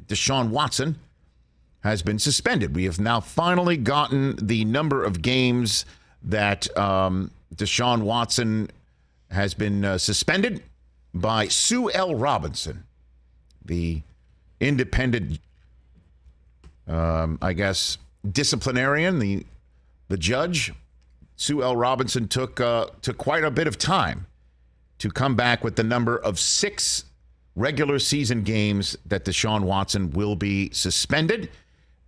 Deshaun Watson has been suspended. We have now finally gotten the number of games that Deshaun Watson has been suspended by Sue L. Robinson, the independent, disciplinarian, the judge. Sue L. Robinson took quite a bit of time to come back with the number of 6 regular season games that Deshaun Watson will be suspended,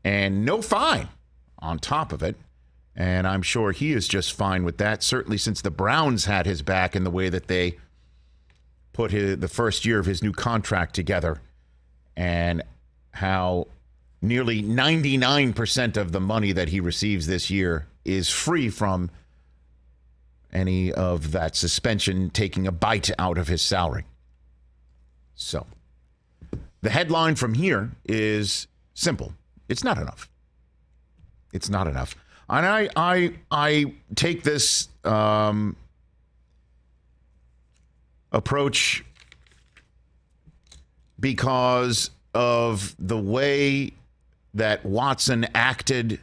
and no fine on top of it. And I'm sure he is just fine with that, certainly since the Browns had his back in the way that they put the first year of his new contract together, and how nearly 99% of the money that he receives this year is free from any of that suspension taking a bite out of his salary. So the headline from here is simple. It's not enough. It's not enough. And I take this approach because of the way that Watson acted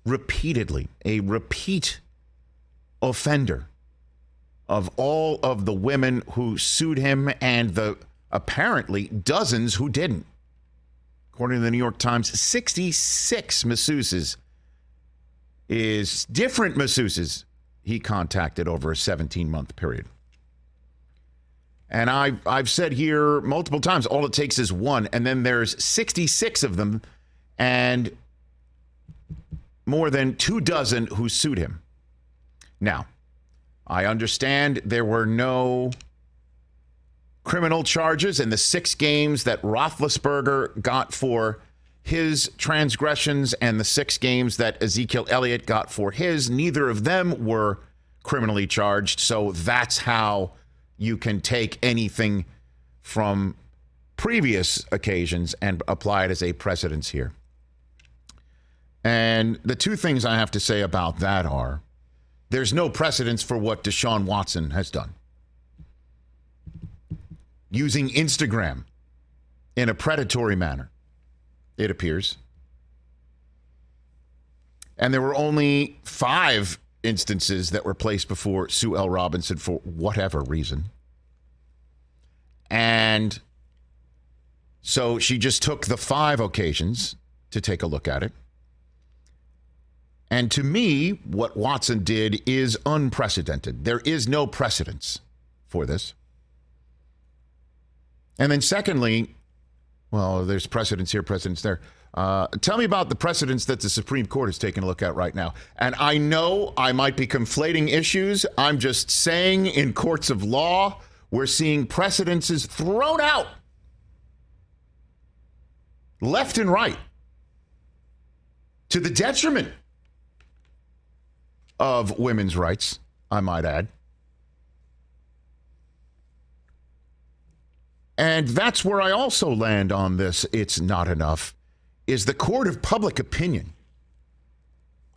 repeatedly, a repeat offender of all of the women who sued him and the apparently dozens who didn't. According to the New York Times, 66 masseuses is different masseuses he contacted over a 17-month period. And I've said here multiple times, all it takes is one, and then there's 66 of them and more than 24 who sued him. Now, I understand there were no criminal charges in the 6 games that Roethlisberger got for his transgressions and the 6 games that Ezekiel Elliott got for his. Neither of them were criminally charged, so that's how you can take anything from previous occasions and apply it as a precedence here. And the 2 things I have to say about that are, there's no precedence for what Deshaun Watson has done. Using Instagram in a predatory manner, it appears. And there were only 5 instances that were placed before Sue L. Robinson for whatever reason. And so she just took the 5 occasions to take a look at it. And to me, what Watson did is unprecedented. There is no precedence for this. And then secondly, well, there's precedence here, precedence there. Tell me about the precedence that the Supreme Court is taking a look at right now. And I know I might be conflating issues. I'm just saying in courts of law, we're seeing precedences thrown out left and right to the detriment of women's rights, I might add. And that's where I also land on this. It's not enough. Is the court of public opinion,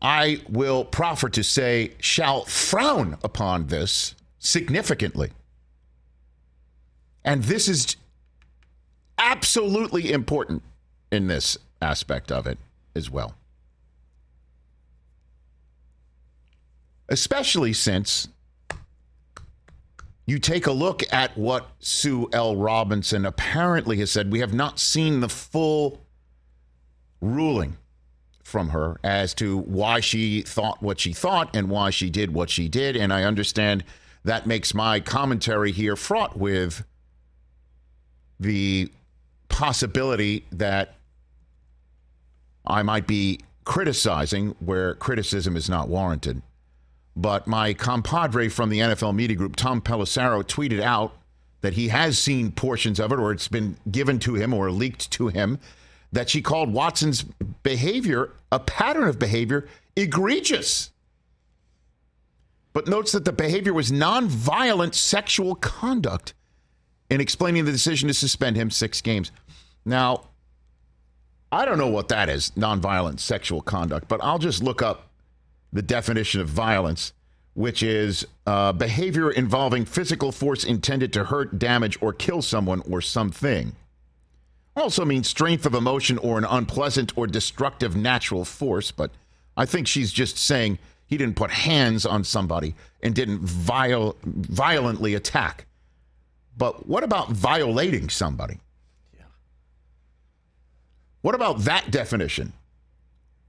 I will proffer to say, shall frown upon this significantly. And this is absolutely important in this aspect of it as well. Especially since you take a look at what Sue L. Robinson apparently has said. We have not seen the full ruling from her as to why she thought what she thought and why she did what she did. And I understand that makes my commentary here fraught with the possibility that I might be criticizing where criticism is not warranted. But my compadre from the NFL media group, Tom Pelissero, tweeted out that he has seen portions of it, or it's been given to him or leaked to him, that she called Watson's behavior, a pattern of behavior, egregious. But notes that the behavior was nonviolent sexual conduct in explaining the decision to suspend him 6 games. Now, I don't know what that is, nonviolent sexual conduct, but I'll just look up the definition of violence, which is behavior involving physical force intended to hurt, damage, or kill someone or something, Also means strength of emotion or an unpleasant or destructive natural force, but I think she's just saying he didn't put hands on somebody and didn't violently attack. But what about violating somebody? Yeah. What about that definition?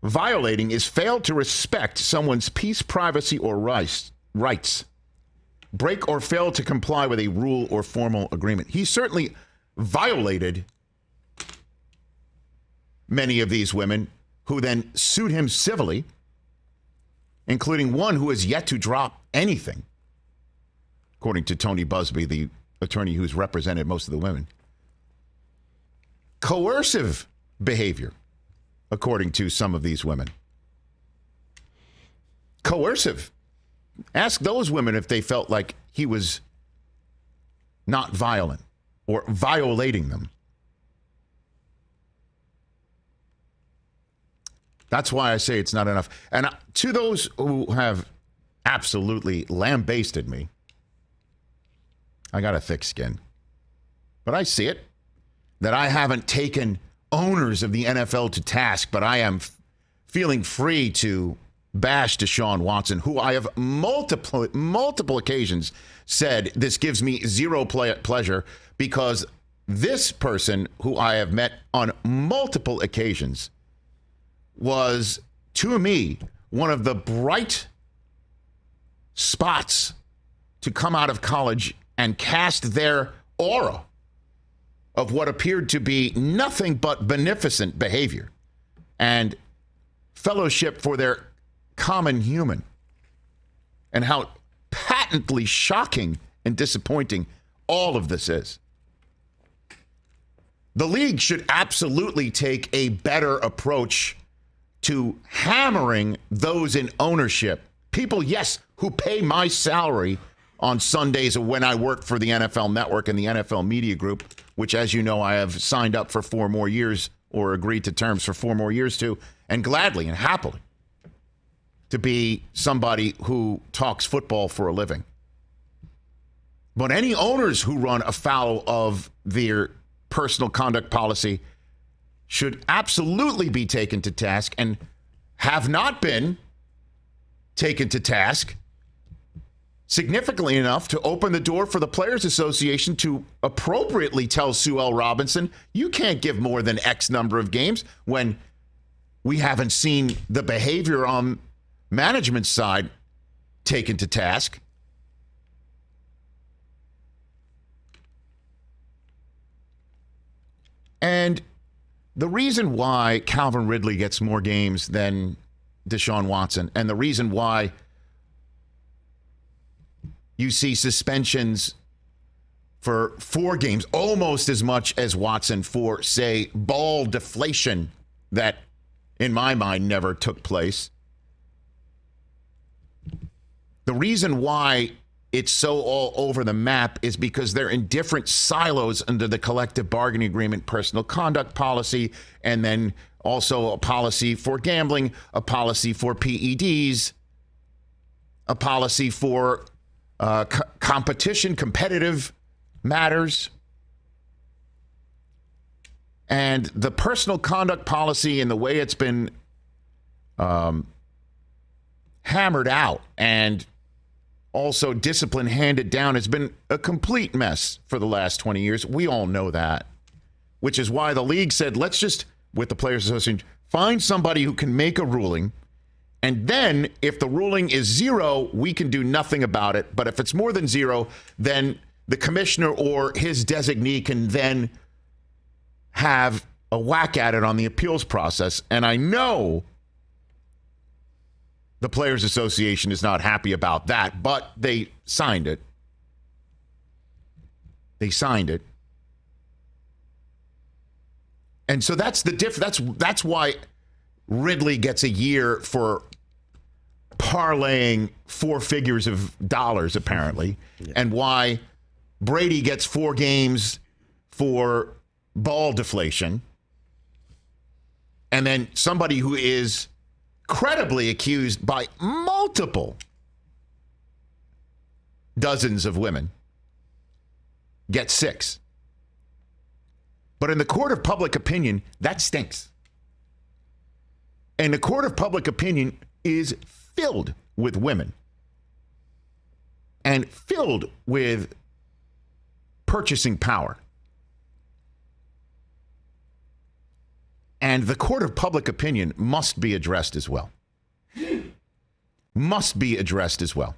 Violating is fail to respect someone's peace, privacy, or rights. Break or fail to comply with a rule or formal agreement. He certainly violated many of these women who then sued him civilly, including one who has yet to drop anything, according to Tony Busby, the attorney who's represented most of the women. Coercive behavior, according to some of these women. Coercive. Ask those women if they felt like he was not violent or violating them. That's why I say it's not enough. And to those who have absolutely lambasted me, I got a thick skin. But I see it, that I haven't taken owners of the NFL to task, but I am feeling free to bash Deshaun Watson, who I have multiple occasions said this gives me zero pleasure, because this person, who I have met on multiple occasions, was, to me, one of the bright spots to come out of college and cast their aura of what appeared to be nothing but beneficent behavior and fellowship for their common human, and how patently shocking and disappointing all of this is. The league should absolutely take a better approach to hammering those in ownership. People, yes, who pay my salary on Sundays when I work for the NFL Network and the NFL Media Group, which, as you know, I have signed up for 4 more years, or agreed to terms for 4 more years to, and gladly and happily, to be somebody who talks football for a living. But any owners who run afoul of their personal conduct policy should absolutely be taken to task, and have not been taken to task significantly enough to open the door for the Players Association to appropriately tell Sue L. Robinson, you can't give more than X number of games, when we haven't seen the behavior on management side taken to task. And the reason why Calvin Ridley gets more games than Deshaun Watson, and the reason why you see suspensions for 4 games, almost as much as Watson, for, say, ball deflation that, in my mind, never took place. The reason why it's so all over the map is because they're in different silos under the collective bargaining agreement, personal conduct policy, and then also a policy for gambling, a policy for PEDs, a policy for competition, competitive matters. And the personal conduct policy and the way it's been hammered out and also discipline handed down has been a complete mess for the last 20 years. We all know that, which is why the league said, let's just, with the Players Association, find somebody who can make a ruling. And then if the ruling is 0, we can do nothing about it. But if it's more than 0, then the commissioner or his designee can then have a whack at it on the appeals process. And I know the Players Association is not happy about that, but they signed it. They signed it. And so that's the difference. That's why Ridley gets a year for parlaying 4 figures of dollars, apparently, and why Brady gets 4 games for ball deflation. And then somebody who is credibly accused by multiple dozens of women gets 6. But in the court of public opinion, that stinks. And the court of public opinion is filled with women and filled with purchasing power. And the court of public opinion must be addressed as well. Must be addressed as well.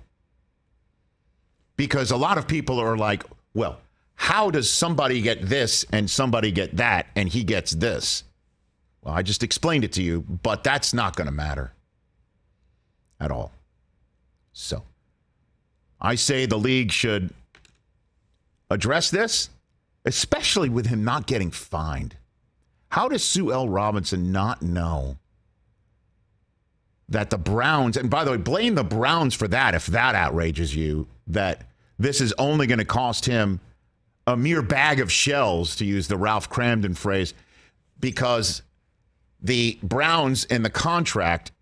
Because a lot of people are like, well, how does somebody get this and somebody get that and he gets this? Well, I just explained it to you, but that's not going to matter at all. So I say the league should address this, especially with him not getting fined. How does Sue L. Robinson not know that the Browns, and by the way, blame the Browns for that if that outrages you, that this is only going to cost him a mere bag of shells, to use the Ralph Cramden phrase, because the Browns in the contract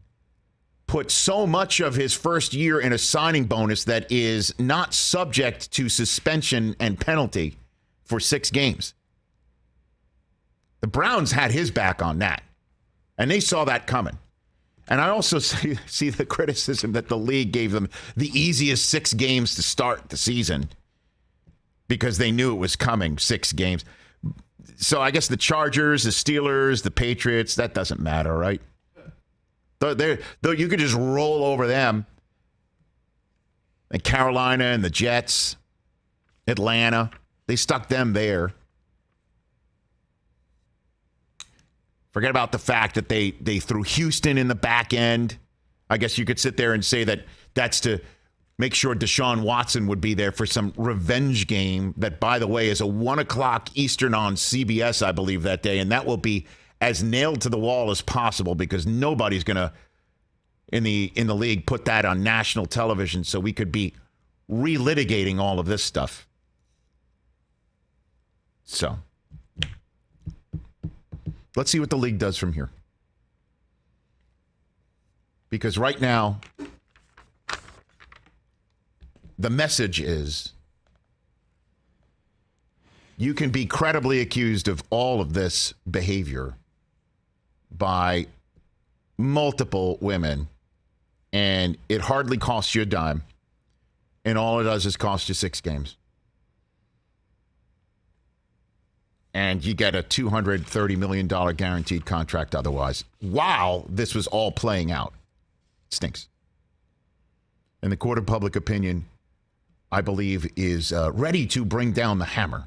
put so much of his first year in a signing bonus that is not subject to suspension and penalty for 6 games. The Browns had his back on that, and they saw that coming. And I also see the criticism that the league gave them the easiest 6 games to start the season because they knew it was coming, 6 games. So I guess the Chargers, the Steelers, the Patriots, that doesn't matter, right? Though you could just roll over them. And Carolina and the Jets, Atlanta, they stuck them there. Forget about the fact that they threw Houston in the back end. I guess you could sit there and say that that's to make sure Deshaun Watson would be there for some revenge game that, by the way, is a 1 o'clock Eastern on CBS, I believe, that day. And that will be as nailed to the wall as possible because nobody's going to, in the league, put that on national television so we could be relitigating all of this stuff. So let's see what the league does from here. Because right now, the message is you can be credibly accused of all of this behavior by multiple women, and it hardly costs you a dime, and all it does is cost you 6 games. And you get a $230 million guaranteed contract otherwise. While this was all playing out. It stinks. And the court of public opinion, I believe, is ready to bring down the hammer